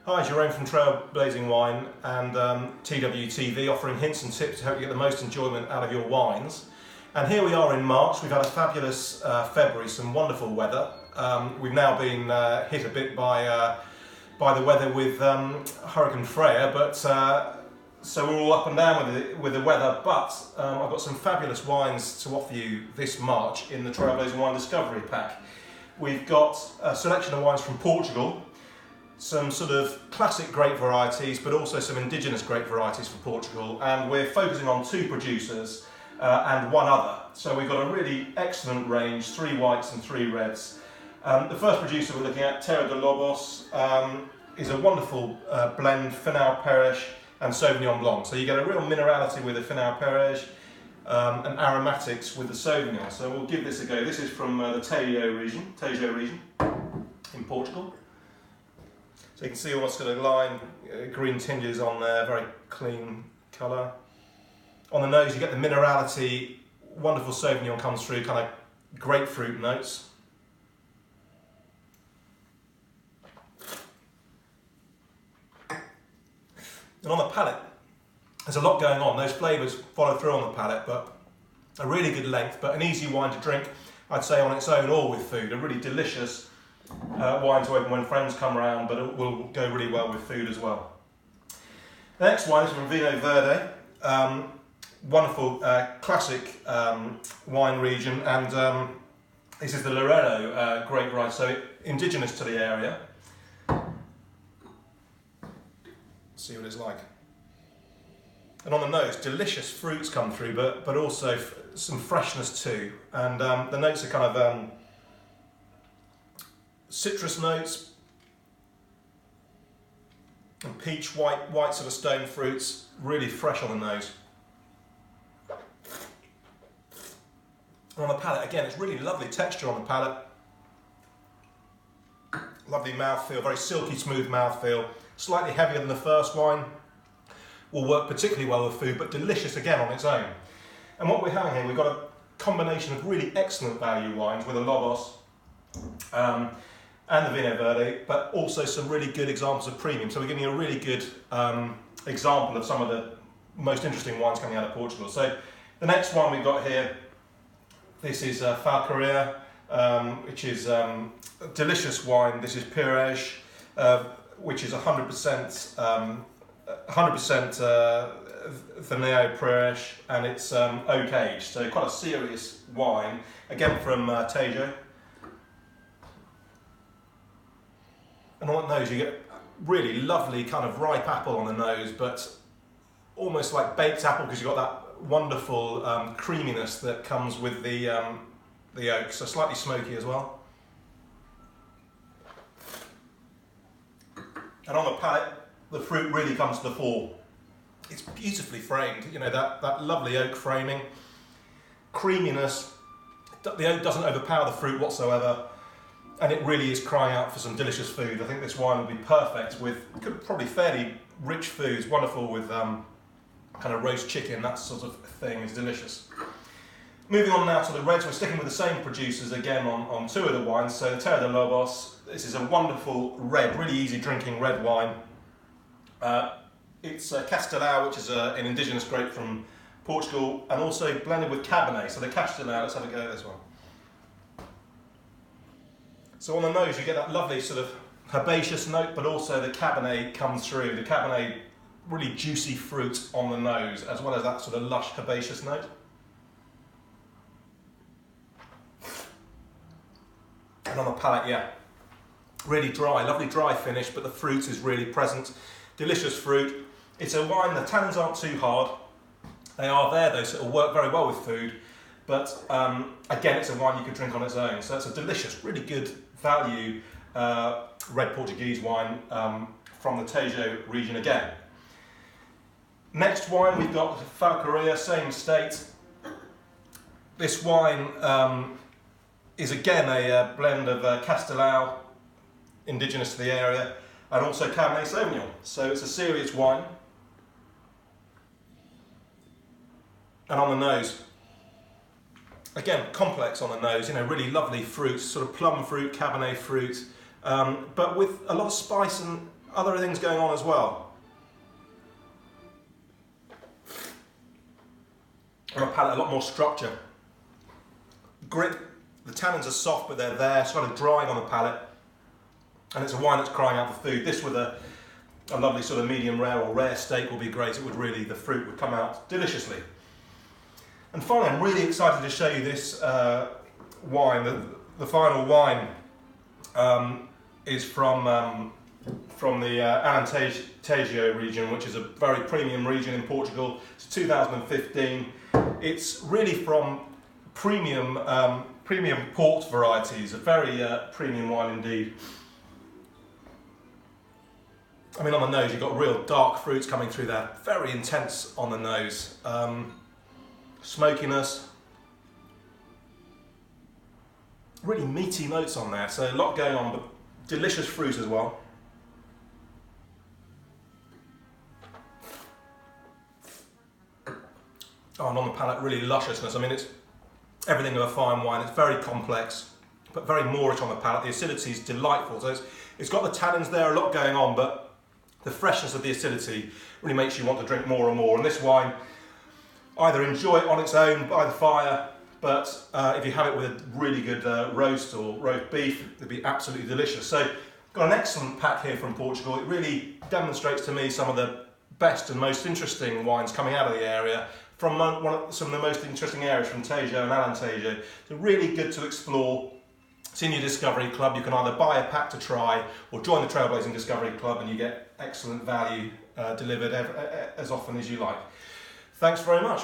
Hi, Jerome from Trailblazing Wine and TWTV, offering hints and tips to help you get the most enjoyment out of your wines. And here we are in March. We've had a fabulous February, some wonderful weather. We've now been hit a bit by the weather with Hurricane Freya, but so we're all up and down with the weather. But I've got some fabulous wines to offer you this March in the Trailblazing Wine Discovery Pack. We've got a selection of wines from Portugal, some sort of classic grape varieties, but also some indigenous grape varieties for Portugal, and we're focusing on 2 producers and 1 other. So we've got a really excellent range, 3 whites and 3 reds. The first producer we're looking at, Terra de Lobos, is a wonderful blend, Finau Perez and Sauvignon Blanc. So you get a real minerality with the Finau Perez and aromatics with the Sauvignon. So we'll give this a go. This is from the Tejo region in Portugal. So you can see almost got a lime green tinges on there, very clean colour. On the nose you get the minerality, wonderful Sauvignon comes through, kind of grapefruit notes. And on the palate, there's a lot going on. Those flavours follow through on the palate, but a really good length, but an easy wine to drink, I'd say, on its own or with food. A really delicious wine to open when friends come around, but it will go really well with food as well. The next wine is from Vinho Verde, wonderful classic wine region, and this is the Loureiro grape variety, so indigenous to the area. See what it's like. And on the nose, delicious fruits come through, but also some freshness too. And the notes are kind of citrus notes and peach, white sort of stone fruits, really fresh on the nose. And on the palate, again, it's really lovely texture on the palate. Lovely mouthfeel, very silky smooth mouthfeel. Slightly heavier than the first wine. Will work particularly well with food, but delicious again on its own. And what we're having here, we've got a combination of really excellent value wines with a Lobos and the Vinho Verde, but also some really good examples of premium. So we're giving you a really good example of some of the most interesting wines coming out of Portugal. So the next one we've got here, this is Falcaria, which is a delicious wine. This is Pires, which is 100% Vinho Pires, and it's oak aged, so quite a serious wine, again from Tejo. And on the nose you get really lovely kind of ripe apple on the nose, but almost like baked apple, because you've got that wonderful creaminess that comes with the oak, so slightly smoky as well. And on the palate, the fruit really comes to the fore. It's beautifully framed, you know, that lovely oak framing, creaminess. The oak doesn't overpower the fruit whatsoever, and it really is crying out for some delicious food. I think this wine would be perfect with probably fairly rich foods, wonderful with kind of roast chicken, that sort of thing is delicious. Moving on now to the reds, we're sticking with the same producers again on 2 of the wines. So the Terra de Lobos, this is a wonderful red, really easy drinking red wine. It's Castelao, which is an indigenous grape from Portugal, and also blended with Cabernet. So the Castelao, let's have a go at this one. So on the nose you get that lovely sort of herbaceous note, but also the Cabernet comes through. The Cabernet, really juicy fruit on the nose, as well as that sort of lush herbaceous note. And on the palate, yeah, really dry, lovely dry finish, but the fruit is really present. Delicious fruit. It's a wine, the tannins aren't too hard. They are there though, so it'll work very well with food. But again, it's a wine you could drink on its own. So it's a delicious, really good value red Portuguese wine from the Tejo region again. Next wine we've got Falcaria, same estate. This wine is again a blend of Castelao, indigenous to the area, and also Cabernet Sauvignon. So it's a serious wine. And on the nose, again, complex on the nose, you know, really lovely fruits, sort of plum fruit, Cabernet fruit, but with a lot of spice other things going on as well. On the palate, a lot more structure. Grip, the tannins are soft, but they're there, sort of drying on the palate. And it's a wine that's crying out for food. This with a lovely sort of medium rare or rare steak will be great. It would really, the fruit would come out deliciously. And finally, I'm really excited to show you this wine. The final wine is from the Alentejo region, which is a very premium region in Portugal. It's 2015. It's really from premium port varieties, a very premium wine indeed. I mean, on the nose, you've got real dark fruits coming through there, very intense on the nose. Smokiness, really meaty notes on there, so a lot going on, but delicious fruit as well. Oh, and on the palate, really lusciousness. I mean, it's everything of a fine wine. It's very complex, but very moorish on the palate. The acidity is delightful. So it's got the tannins there, a lot going on, but the freshness of the acidity really makes you want to drink more and more. And this wine, either enjoy it on its own by the fire, but if you have it with a really good roast or roast beef, it'd be absolutely delicious. So, got an excellent pack here from Portugal. It really demonstrates to me some of the best and most interesting wines coming out of the area, from some of the most interesting areas from Tejo and Alentejo. So really good to explore. It's in your Discovery Club. You can either buy a pack to try or join the Trailblazing Discovery Club, and you get excellent value delivered as often as you like. Thanks very much.